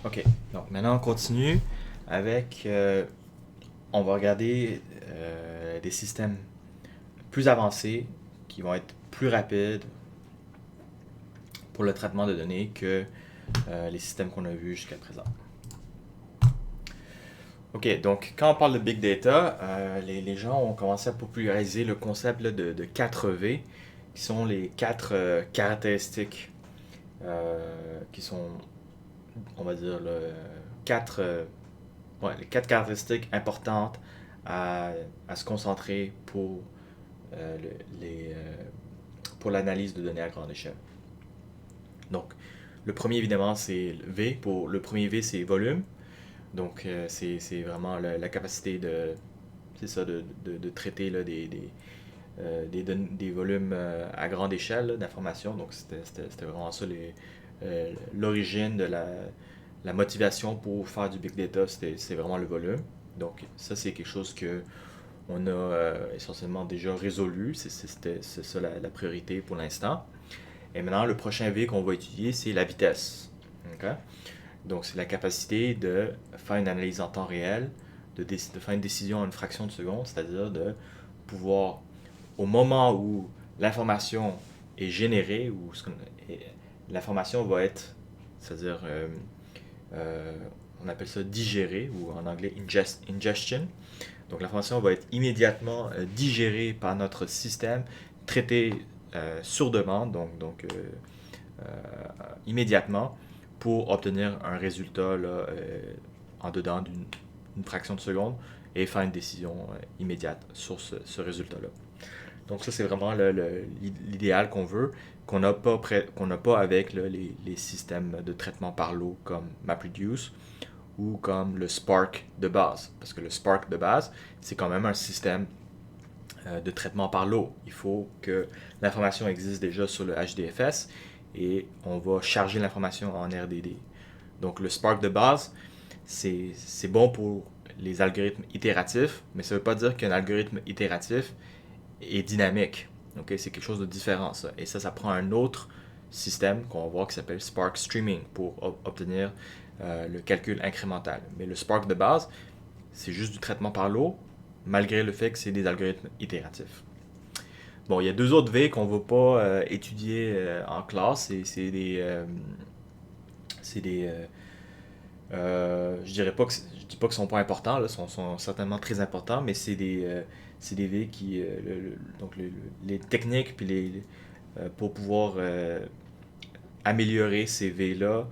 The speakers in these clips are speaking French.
OK. Donc maintenant, on continue avec... on va regarder des systèmes plus avancés qui vont être plus rapides pour le traitement de données que les systèmes qu'on a vus jusqu'à présent. OK, donc quand on parle de big data, les gens ont commencé à populariser le concept là, de 4 V, qui sont les 4 caractéristiques qui sont, on va dire, quatre, les 4 caractéristiques importantes à, à se concentrer euh, le- les, euh, pour l'analyse de données à grande échelle. Donc, le premier, évidemment, c'est le V. Le premier V, c'est volume. Donc, c'est vraiment la capacité c'est ça, de traiter là, des volumes à grande échelle d'informations. Donc, c'était vraiment ça l'origine de la motivation pour faire du big data, c'est vraiment le volume. Donc, ça, c'est quelque chose que on a essentiellement déjà résolu. C'est ça la priorité pour l'instant. Et maintenant, le prochain V qu'on va étudier, c'est la vitesse. Ok? Donc, c'est la capacité de faire une analyse en temps réel, de faire une décision en une fraction de seconde, c'est-à-dire de pouvoir, au moment où l'information est générée, ou l'information va être, c'est-à-dire, euh, on appelle ça digérée, ou en anglais ingestion. Donc, l'information va être immédiatement digérée par notre système, traitée sur demande, immédiatement pour obtenir un résultat là, en dedans d'une fraction de seconde et faire une décision immédiate sur ce résultat-là. Donc ça, c'est vraiment l'idéal qu'on veut, qu'on n'a pas avec là, les systèmes de traitement par l'eau comme MapReduce ou comme le Spark de base. Parce que le Spark de base, c'est quand même un système de traitement par l'eau. Il faut que l'information existe déjà sur le HDFS et on va charger l'information en RDD. Donc le Spark de base, c'est bon pour les algorithmes itératifs, mais ça ne veut pas dire qu'un algorithme itératif est dynamique. Okay? C'est quelque chose de différent, ça. Et ça prend un autre système qu'on va voir qui s'appelle Spark Streaming pour obtenir le calcul incrémental. Mais le Spark de base, c'est juste du traitement par l'eau, malgré le fait que c'est des algorithmes itératifs. Bon, il y a deux autres V qu'on ne va pas étudier en classe. C'est des je dirais pas que je dis pas qu'ils sont pas importants, là, sont certainement très importants, mais c'est des V qui donc les techniques puis pour pouvoir améliorer ces V-là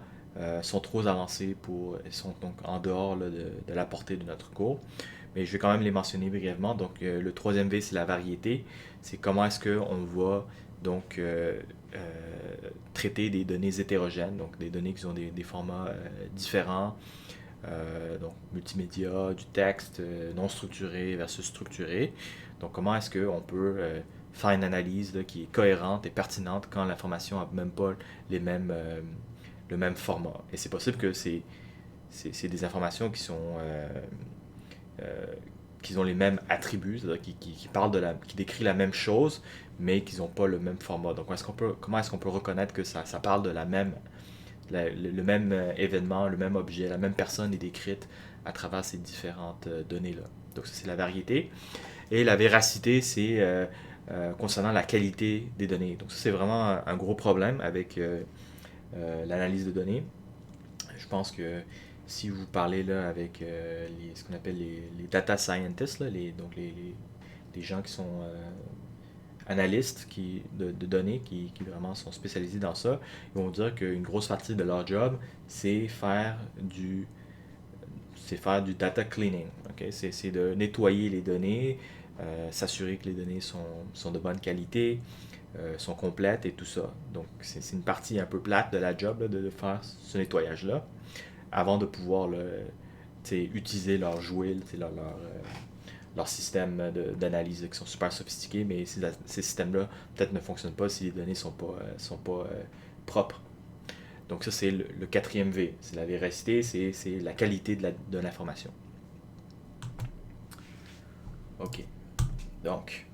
sont trop avancées sont donc en dehors là, de la portée de notre cours. Mais je vais quand même les mentionner brièvement. Donc le troisième V, c'est la variété. C'est comment est-ce qu'on va donc euh, traiter des données hétérogènes, donc des données qui ont des formats différents, donc multimédia, du texte, non structuré versus structuré. Donc comment est-ce qu'on peut faire une analyse là, qui est cohérente et pertinente quand l'information n'a même pas le même format. Et c'est possible que c'est des informations euh, qui ont les mêmes attributs, c'est-à-dire qui parlent qui décrit la même chose, mais qui n'ont pas le même format. Donc comment est-ce qu'on peut reconnaître que ça parle de le même événement, le même objet, la même personne est décrite à travers ces différentes données-là. Donc ça, c'est la variété. Et la véracité, c'est concernant la qualité des données. Donc ça, c'est vraiment un gros problème avec l'analyse de données. Je pense que si vous parlez là avec ce qu'on appelle les data scientists, là, donc les gens qui sont analystes de données, qui vraiment sont spécialisés dans ça, ils vont dire qu'une grosse partie de leur job, c'est c'est faire du data cleaning. Okay? C'est de nettoyer les données, s'assurer que les données sont de bonne qualité, sont complètes et tout ça. Donc c'est une partie un peu plate de la job là, de faire ce nettoyage-là avant de pouvoir utiliser leur jouet, leur système d'analyse qui sont super sophistiqués, mais ces systèmes-là peut-être ne fonctionnent pas si les données sont pas propres. Donc ça, c'est le quatrième V. C'est la véracité, c'est la qualité de l'information. OK. Donc,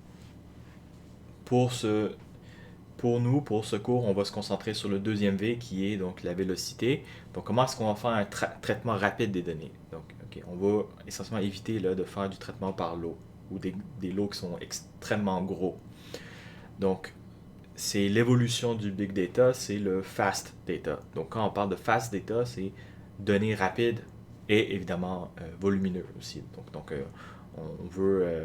pour, ce, pour nous, pour ce cours, on va se concentrer sur le deuxième V qui est donc la vélocité. Donc, comment est-ce qu'on va faire un traitement rapide des données? Donc, on va essentiellement éviter là, de faire du traitement par lot ou des lots qui sont extrêmement gros. Donc, c'est l'évolution du big data, c'est le fast data. Donc, quand on parle de fast data, c'est données rapides et évidemment volumineux aussi. Donc on veut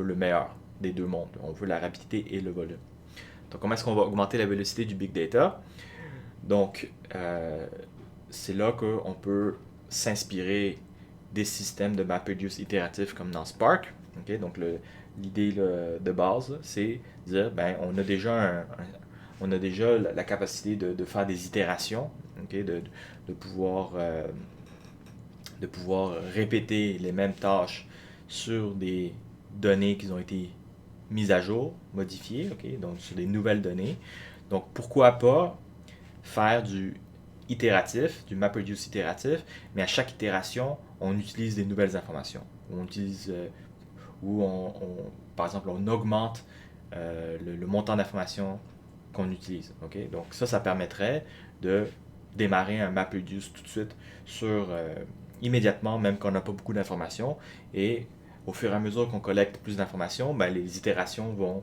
le meilleur des deux mondes. On veut la rapidité et le volume. Donc, comment est-ce qu'on va augmenter la vélocité du big data? Donc, c'est là qu'on peut s'inspirer des systèmes de MapReduce itératifs comme dans Spark. Okay? Donc, l'idée de base, c'est de dire, ben, on a déjà la capacité de faire des itérations, okay? de pouvoir répéter les mêmes tâches sur des données qui ont été mises à jour, modifiées, okay? Donc sur des nouvelles données. Donc pourquoi pas faire du itératif, du MapReduce itératif, mais à chaque itération, on utilise des nouvelles informations. On utilise, par exemple, on augmente le montant d'informations qu'on utilise. Okay? Donc ça permettrait de démarrer un MapReduce tout de suite immédiatement, même quand on n'a pas beaucoup d'informations. Et au fur et à mesure qu'on collecte plus d'informations, ben, les itérations vont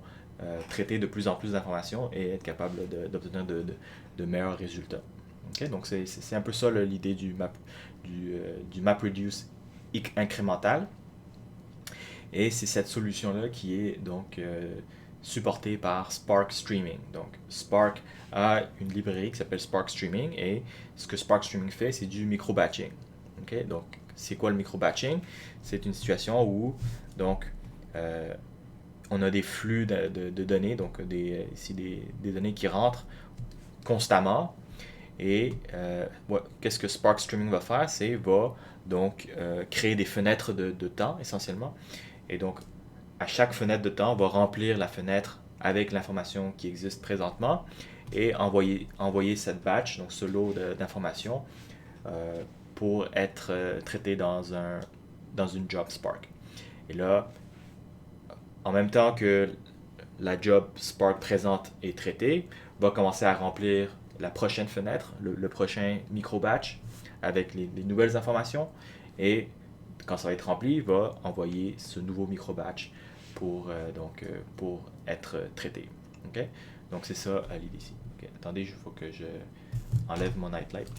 traiter de plus en plus d'informations et être capable d'obtenir de meilleurs résultats. Okay? Donc c'est un peu ça l'idée du MapReduce incrémental. Et c'est cette solution-là qui est donc supportée par Spark Streaming. Donc Spark a une librairie qui s'appelle Spark Streaming et ce que Spark Streaming fait, c'est du micro-batching. Okay? Donc c'est quoi le micro-batching? C'est une situation où donc on a des flux de données, donc ici des données qui rentrent constamment. Et qu'est-ce que Spark Streaming va faire? C'est va donc créer des fenêtres de temps essentiellement. Et donc, à chaque fenêtre de temps, on va remplir la fenêtre avec l'information qui existe présentement et envoyer cette batch, donc ce lot d'informations, pour être traité dans une job Spark. Et là, en même temps que la job Spark présente est traitée, va commencer à remplir la prochaine fenêtre, le prochain micro-batch avec les nouvelles informations. Et quand ça va être rempli, il va envoyer ce nouveau micro-batch pour être traité. Okay? Donc c'est ça l'idée ici. Okay. Attendez, il faut que je enlève mon nightlight.